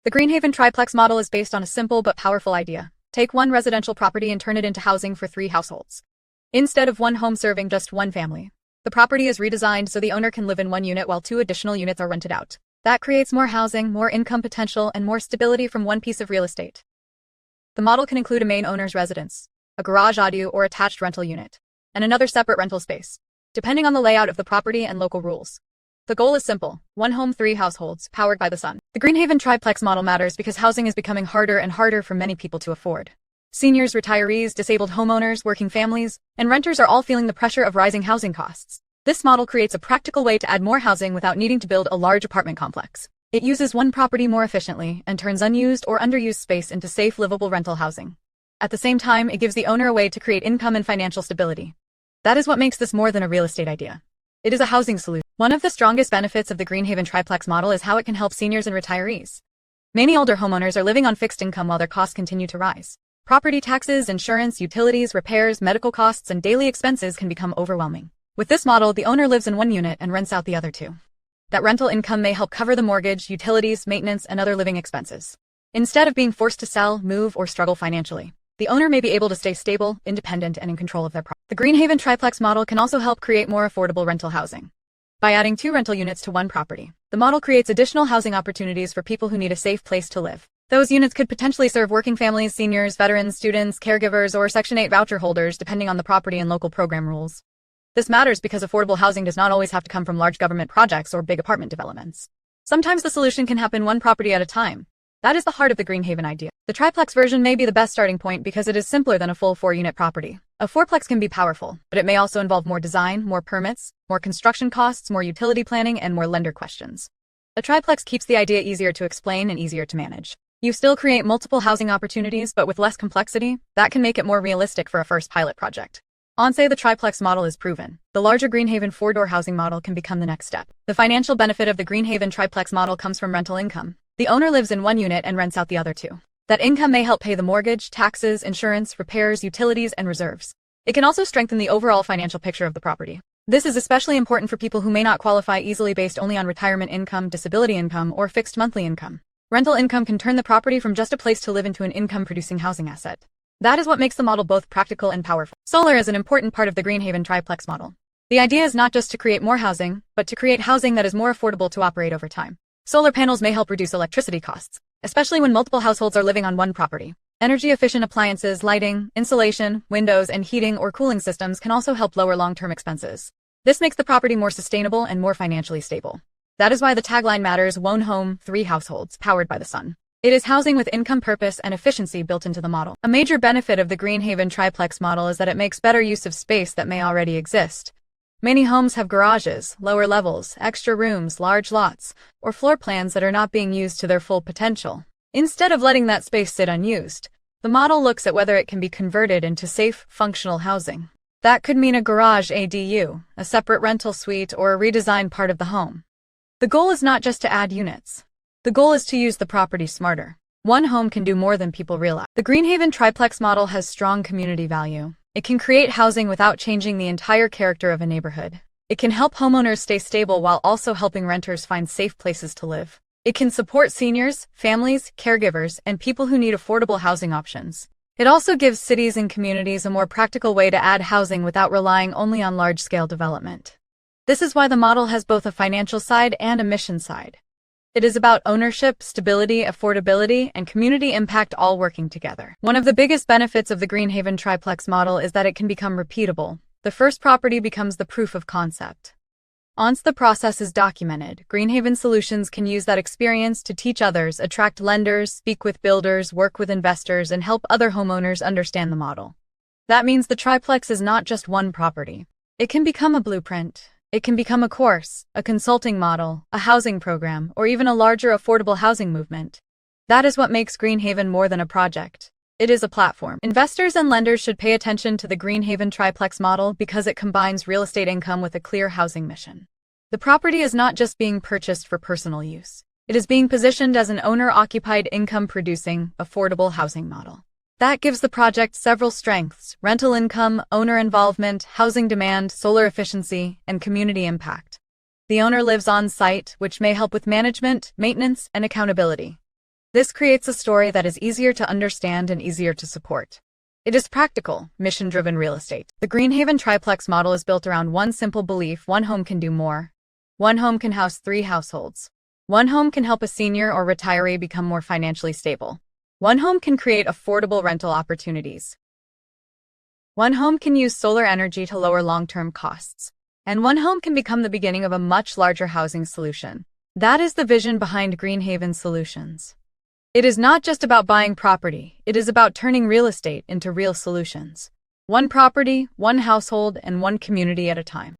The Greenhaven Triplex model is based on a simple but powerful idea. Take one residential property and turn it into housing for 3 households. Instead of one home serving just one family, the property is redesigned so the owner can live in one unit while 2 additional units are rented out. That creates more housing, more income potential, and more stability from one piece of real estate. The model can include a main owner's residence, a garage ADU or attached rental unit, and another separate rental space, depending on the layout of the property and local rules. The goal is simple: 1 home, 3 households, powered by the sun. The Greenhaven Triplex model matters because housing is becoming harder and harder for many people to afford. Seniors, retirees, disabled homeowners, working families, and renters are all feeling the pressure of rising housing costs. This model creates a practical way to add more housing without needing to build a large apartment complex. It uses one property more efficiently and turns unused or underused space into safe, livable rental housing. At the same time, it gives the owner a way to create income and financial stability. That is what makes this more than a real estate idea. It is a housing solution. One of the strongest benefits of the Greenhaven Triplex model is how it can help seniors and retirees. Many older homeowners are living on fixed income while their costs continue to rise. Property taxes, insurance, utilities, repairs, medical costs, and daily expenses can become overwhelming. With this model, the owner lives in one unit and rents out the other 2. That rental income may help cover the mortgage, utilities, maintenance, and other living expenses. Instead of being forced to sell, move, or struggle financially, the owner may be able to stay stable, independent, and in control of their property. The Greenhaven Triplex model can also help create more affordable rental housing. By adding 2 rental units to one property, the model creates additional housing opportunities for people who need a safe place to live. Those units could potentially serve working families, seniors, veterans, students, caregivers, or Section 8 voucher holders, depending on the property and local program rules. This matters because affordable housing does not always have to come from large government projects or big apartment developments. Sometimes the solution can happen one property at a time. That is the heart of the Greenhaven idea. The triplex version may be the best starting point because it is simpler than a full 4-unit property. A 4-plex can be powerful, but it may also involve more design, more permits, more construction costs, more utility planning, and more lender questions. A triplex keeps the idea easier to explain and easier to manage. You still create multiple housing opportunities, but with less complexity. That can make it more realistic for a first pilot project. Once the triplex model is proven, the larger Greenhaven 4-door housing model can become the next step. The financial benefit of the Greenhaven triplex model comes from rental income. The owner lives in one unit and rents out the other 2. That income may help pay the mortgage, taxes, insurance, repairs, utilities, and reserves. It can also strengthen the overall financial picture of the property. This is especially important for people who may not qualify easily based only on retirement income, disability income, or fixed monthly income. Rental income can turn the property from just a place to live into an income-producing housing asset. That is what makes the model both practical and powerful. Solar is an important part of the Greenhaven triplex model. The idea is not just to create more housing, but to create housing that is more affordable to operate over time. Solar panels may help reduce electricity costs, especially when multiple households are living on one property. Energy-efficient appliances, lighting, insulation, windows, and heating or cooling systems can also help lower long-term expenses. This makes the property more sustainable and more financially stable. That is why the tagline matters: 1 home, 3 households, powered by the sun. It is housing with income, purpose, and efficiency built into the model. A major benefit of the Greenhaven triplex model is that it makes better use of space that may already exist. Many homes have garages, lower levels, extra rooms, large lots, or floor plans that are not being used to their full potential. Instead of letting that space sit unused, the model looks at whether it can be converted into safe, functional housing. That could mean a garage ADU, a separate rental suite, or a redesigned part of the home. The goal is not just to add units. The goal is to use the property smarter. One home can do more than people realize. The Greenhaven triplex model has strong community value. It can create housing without changing the entire character of a neighborhood. It can help homeowners stay stable while also helping renters find safe places to live. It can support seniors, families, caregivers, and people who need affordable housing options. It also gives cities and communities a more practical way to add housing without relying only on large-scale development. This is why the model has both a financial side and a mission side. It is about ownership, stability, affordability, and community impact all working together. One of the biggest benefits of the Greenhaven triplex model is that it can become repeatable. The first property becomes the proof of concept. Once the process is documented, Greenhaven Solutions can use that experience to teach others, attract lenders, speak with builders, work with investors, and help other homeowners understand the model. That means the triplex is not just one property. It can become a blueprint. It can become a course, a consulting model, a housing program, or even a larger affordable housing movement. That is what makes Greenhaven more than a project. It is a platform. Investors and lenders should pay attention to the Greenhaven triplex model because it combines real estate income with a clear housing mission. The property is not just being purchased for personal use. It is being positioned as an owner-occupied, income-producing, affordable housing model. That gives the project several strengths: rental income, owner involvement, housing demand, solar efficiency, and community impact. The owner lives on site, which may help with management, maintenance, and accountability. This creates a story that is easier to understand and easier to support. It is practical, mission-driven real estate. The Greenhaven Triplex model is built around one simple belief: one home can do more. One home can house 3 households. One home can help a senior or retiree become more financially stable. One home can create affordable rental opportunities. One home can use solar energy to lower long-term costs. And one home can become the beginning of a much larger housing solution. That is the vision behind Greenhaven Solutions. It is not just about buying property, it is about turning real estate into real solutions. One property, one household, and one community at a time.